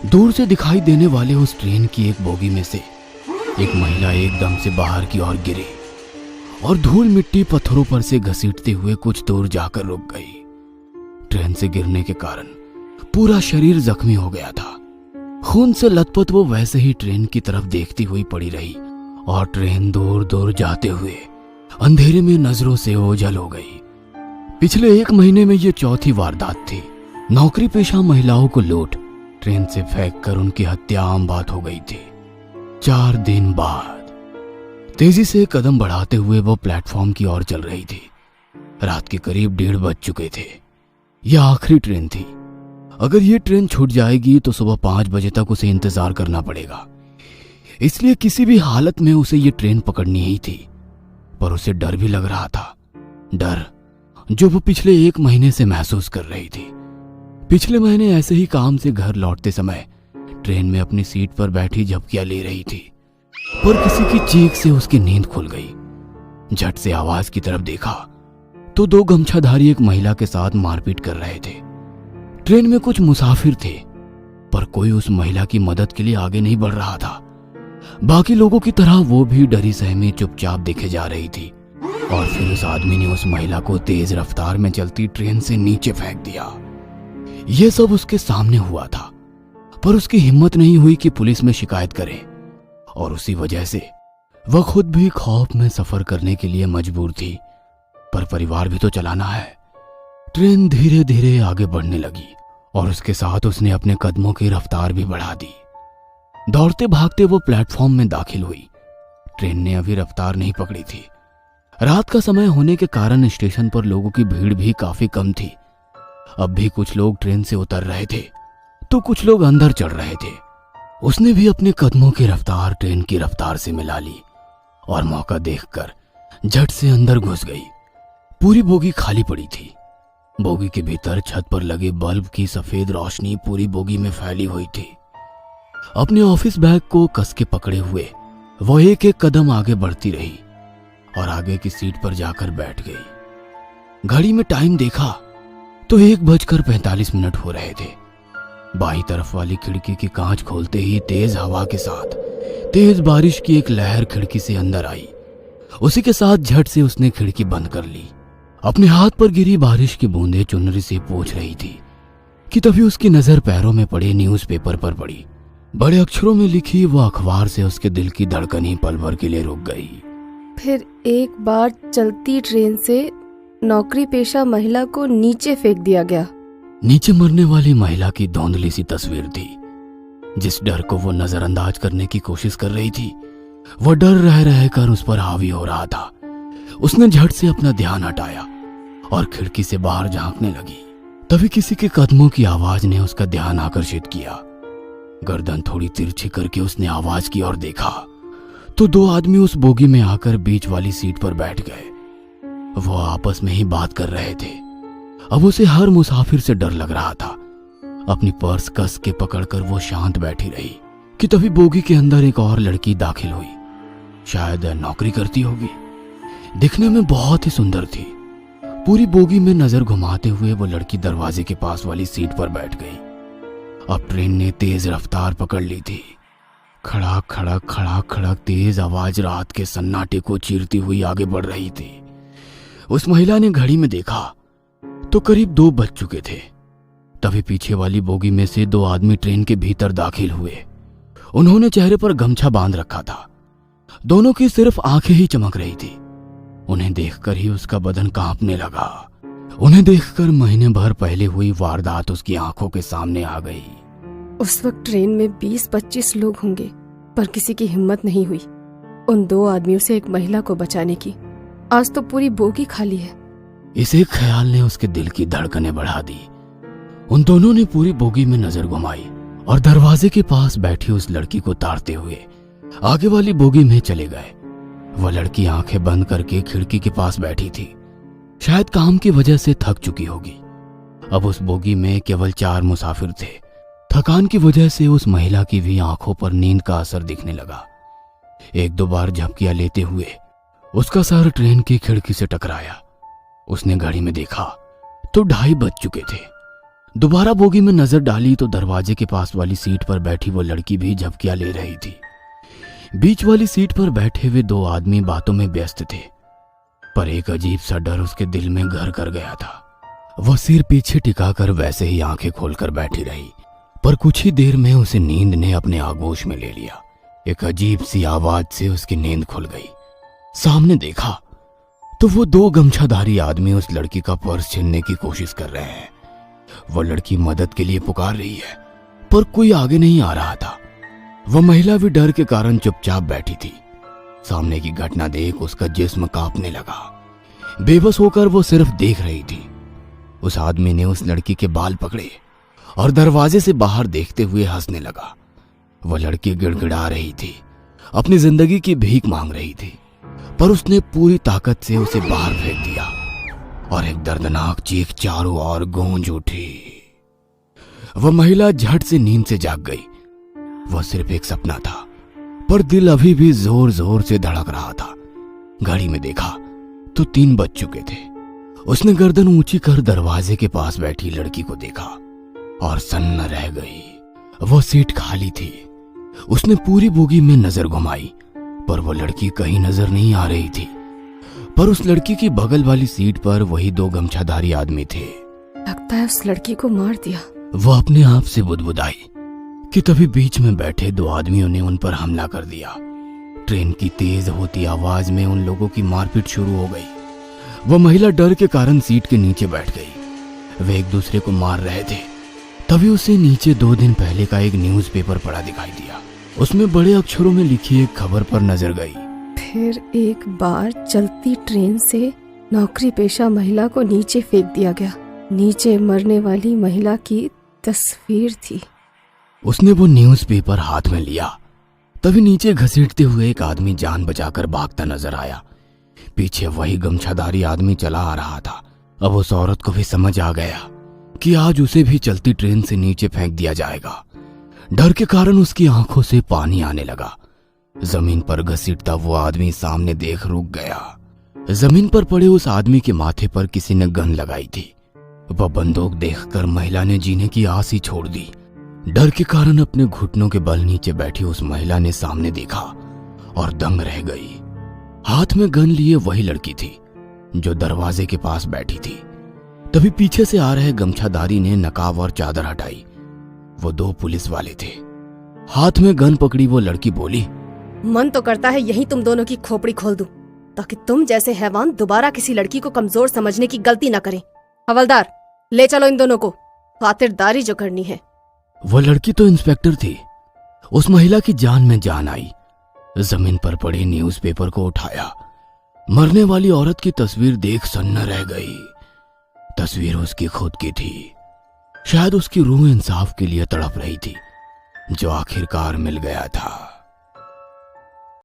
दूर से दिखाई देने वाले उस ट्रेन की एक बोगी में से एक महिला एकदम से बाहर की ओर गिरी और धूल मिट्टी पत्थरों पर से घसीटते हुए कुछ दूर जाकर रुक गई। ट्रेन से गिरने के कारण पूरा शरीर जख्मी हो गया था। खून से लथपथ वो वैसे ही ट्रेन की तरफ देखती हुई पड़ी रही और ट्रेन दूर दूर जाते हुए अंधेरे में नजरों से ओझल हो गई। पिछले 1 महीने में ये चौथी वारदात थी। नौकरी पेशा महिलाओं को लूट ट्रेन से फेंककर उनकी हत्या आम बात हो गई थी। 4 दिन बाद तेजी से कदम बढ़ाते हुए वो प्लेटफॉर्म की ओर चल रही थी। रात के करीब 1:30 बज चुके थे। यह आखिरी ट्रेन थी। अगर ये ट्रेन छूट जाएगी तो सुबह 5 बजे तक उसे इंतजार करना पड़ेगा। इसलिए किसी भी हालत में उसे ये ट्रेन पकड़नी ही थी। पर उसे डर भी लग रहा था, डर जो वो पिछले 1 महीने से महसूस कर रही थी। पिछले महीने ऐसे ही काम से घर लौटते समय ट्रेन में अपनी सीट पर बैठी झपकियां ले रही थी, पर किसी की चीख से उसकी नींद खुल गई। झट से आवाज की तरफ देखा तो 2 गमछाधारी एक महिला के साथ मारपीट कर रहे थे। ट्रेन में कुछ मुसाफिर थे, पर कोई उस महिला की मदद के लिए आगे नहीं बढ़ रहा था। बाकी लोगों की तरह वो भी डरी सहमी चुपचाप देखे जा रही थी। और फिर उस आदमी ने उस महिला को तेज रफ्तार में चलती ट्रेन से नीचे फेंक दिया। यह सब उसके सामने हुआ था, पर उसकी हिम्मत नहीं हुई कि पुलिस में शिकायत करे और उसी वजह से वह खुद भी खौफ में सफर करने के लिए मजबूर थी। पर परिवार भी तो चलाना है। ट्रेन धीरे धीरे आगे बढ़ने लगी और उसके साथ उसने अपने कदमों की रफ्तार भी बढ़ा दी। दौड़ते भागते वो प्लेटफॉर्म में दाखिल हुई। ट्रेन ने अभी रफ्तार नहीं पकड़ी थी। रात का समय होने के कारण स्टेशन पर लोगों की भीड़ भी काफी कम थी। अब भी कुछ लोग ट्रेन से उतर रहे थे तो कुछ लोग अंदर चढ़ रहे थे। उसने भी अपने कदमों की रफ्तार ट्रेन की रफ्तार से मिला ली और मौका देखकर झट से अंदर घुस गई। पूरी बोगी खाली पड़ी थी। बोगी के भीतर छत पर लगे बल्ब की सफेद रोशनी पूरी बोगी में फैली हुई थी। अपने ऑफिस बैग को कस के पकड़े हुए वो एक एक कदम आगे बढ़ती रही और आगे की सीट पर जाकर बैठ गई। घड़ी में टाइम देखा तो 1:45 हो रहे थे। बाईं तरफ वाली खिड़की की कांच खोलते ही तेज हवा के साथ तेज बारिश की एक लहर खिड़की से अंदर आई। उसी के साथ झट से उसने खिड़की बंद कर ली। अपने हाथ पर गिरी बारिश की बूंदें चुनरी से पोंछ रही थी कि तभी उसकी नजर पैरों में पड़े न्यूज़पेपर पर पड़ी। बड़े अक्षरों में लिखी वो अखबार से उसके दिल की धड़कन ही पल भर के लिए रुक गई। फिर एक बार चलती ट्रेन से नौकरी पेशा महिला को नीचे फेंक दिया गया। नीचे मरने वाली महिला की धुंधली सी तस्वीर थी। जिस डर को वो नजरअंदाज करने की कोशिश कर रही थी, वो डर रह रहकर उस पर हावी हो रहा था। उसने झट से अपना ध्यान हटाया और खिड़की से बाहर झांकने लगी। तभी किसी के कदमों की आवाज ने उसका ध्यान आकर्षित किया। गर्दन थोड़ी तिरछी करके उसने आवाज की ओर देखा तो 2 आदमी उस बोगी में आकर बीच वाली सीट पर बैठ गए। वो आपस में ही बात कर रहे थे। अब उसे हर मुसाफिर से डर लग रहा था। अपनी पर्स कस के पकड़कर वो शांत बैठी रही कि तभी बोगी के अंदर एक और लड़की दाखिल हुई। शायद नौकरी करती होगी। दिखने में बहुत ही सुंदर थी। पूरी बोगी में नजर घुमाते हुए वो लड़की दरवाजे के पास वाली सीट पर बैठ गई। अब ट्रेन ने तेज रफ्तार पकड़ ली थी। खड़ाक खड़क खड़ाक खड़क तेज आवाज रात के सन्नाटे को चीरती हुई आगे बढ़ रही थी। उस महिला ने घड़ी में देखा तो करीब 2 बज चुके थे। तभी पीछे वाली बोगी में से 2 आदमी ट्रेन के भीतर दाखिल हुए। उन्होंने चेहरे पर गमछा बांध रखा था। दोनों की सिर्फ आंखें ही चमक रही थी। उन्हें देखकर ही उसका बदन कांपने लगा। उन्हें देखकर महीने भर पहले हुई वारदात उसकी आंखों के सामने आ गई। उस वक्त ट्रेन में 20-25 लोग होंगे, पर किसी की हिम्मत नहीं हुई उन 2 आदमियों से एक महिला को बचाने की। आज तो पूरी बोगी खाली है। इस एक ख्याल ने उसके दिल की धड़कनें बढ़ा दी। उन दोनों ने पूरी बोगी में नजर घुमाई और दरवाजे के पास बैठी उस लड़की को ताड़ते हुए आगे वाली बोगी में चले गए। वह लड़की आंखें बंद करके खिड़की के पास बैठी थी। शायद काम की वजह से थक चुकी होगी। अब उस बोगी में केवल 4 मुसाफिर थे। थकान की वजह से उस महिला की भी आंखों पर नींद का असर दिखने लगा। 1-2 बार झपकियां लेते हुए उसका सर ट्रेन की खिड़की से टकराया। उसने घड़ी में देखा तो 2:30 बज चुके थे। दोबारा बोगी में नजर डाली तो दरवाजे के पास वाली सीट पर बैठी वो लड़की भी झपकियां ले रही थी। बीच वाली सीट पर बैठे हुए दो आदमी बातों में व्यस्त थे, पर एक अजीब सा डर उसके दिल में घर कर गया था। वह सिर पीछे टिकाकर वैसे ही आंखें खोलकर बैठी रही, पर कुछ ही देर में उसे नींद ने अपने आगोश में ले लिया। एक अजीब सी आवाज से उसकी नींद खुल गई। सामने देखा तो वो दो गमछाधारी आदमी उस लड़की का पर्स छीनने की कोशिश कर रहे हैं। वह लड़की मदद के लिए पुकार रही है, पर कोई आगे नहीं आ रहा था। वह महिला भी डर के कारण चुपचाप बैठी थी। सामने की घटना देख उसका जिस्म कांपने लगा। बेबस होकर वो सिर्फ देख रही थी। उस आदमी ने उस लड़की के बाल पकड़े और दरवाजे से बाहर देखते हुए हंसने लगा। वह लड़की गिड़गिड़ा रही थी, अपनी जिंदगी की भीख मांग रही थी, पर उसने पूरी ताकत से उसे बाहर फेंक दिया और एक दर्दनाक चीख चारों ओर गूंज उठी। वह महिला झट से नींद से जाग गई। वह सिर्फ एक सपना था, पर दिल अभी भी जोर जोर से धड़क रहा था। घड़ी में देखा तो 3 बज चुके थे। उसने गर्दन ऊंची कर दरवाजे के पास बैठी लड़की को देखा और सन्न रह गई। वह सीट खाली थी। उसने पूरी बोगी में नजर घुमाई, पर वो लड़की कहीं नजर नहीं आ रही थी। पर उस लड़की की बगल वाली सीट पर वही 2 गमछाधारी आदमी थे। लगता है उस लड़की को मार दिया। वो अपने आप से बुदबुदाई कि तभी बीच में बैठे 2 आदमियों ने उन पर हमला कर दिया। ट्रेन की तेज होती आवाज में उन लोगों की मारपीट शुरू हो गई। वह महिला डर के कारण सीट के नीचे बैठ गई। वे एक दूसरे को मार रहे थे। तभी उसे नीचे 2 दिन पहले का एक न्यूज़पेपर पड़ा दिखाई दिया। उसमें बड़े अक्षरों में लिखी एक खबर पर नजर गई। फिर एक बार चलती ट्रेन से नौकरी पेशा महिला को नीचे फेंक दिया गया। नीचे मरने वाली महिला की तस्वीर थी। उसने वो न्यूज़पेपर हाथ में लिया। तभी नीचे घसीटते हुए एक आदमी जान बचाकर भागता नजर आया। पीछे वही गमछाधारी आदमी चला आ रहा था। अब उस औरत को भी समझ आ गया कि आज उसे भी चलती ट्रेन से नीचे फेंक दिया जाएगा। डर के कारण उसकी आंखों से पानी आने लगा। जमीन पर घसीटता वो आदमी सामने देख रुक गया। जमीन पर पड़े उस आदमी के माथे पर किसी ने गन लगाई थी। वह बंदूक देखकर महिला ने जीने की आस ही छोड़ दी। डर के कारण अपने घुटनों के बल नीचे बैठी उस महिला ने सामने देखा और दंग रह गई। हाथ में गन लिए वही लड़की थी जो दरवाजे के पास बैठी थी। तभी पीछे से आ रहे गमछाधारी ने नकाब और चादर हटाई। वो 2 पुलिस वाले थे। हाथ में गन पकड़ी वो लड़की बोली, मन तो करता है यही तुम दोनों की खोपड़ी खोल दूं, ताकि तुम जैसे हैवान दोबारा किसी लड़की को कमजोर समझने की गलती न करें। हवलदार, ले चलो इन दोनों को, खातिरदारी जो करनी है। वो लड़की तो इंस्पेक्टर थी। उस महिला की जान में जान आई। जमीन पर पड़े न्यूज़पेपर को उठाया। मरने वाली औरत की तस्वीर देख सन्न रह गई। तस्वीर उसकी खुद की थी। शायद उसकी रूह इंसाफ के लिए तड़प रही थी, जो आखिरकार मिल गया था।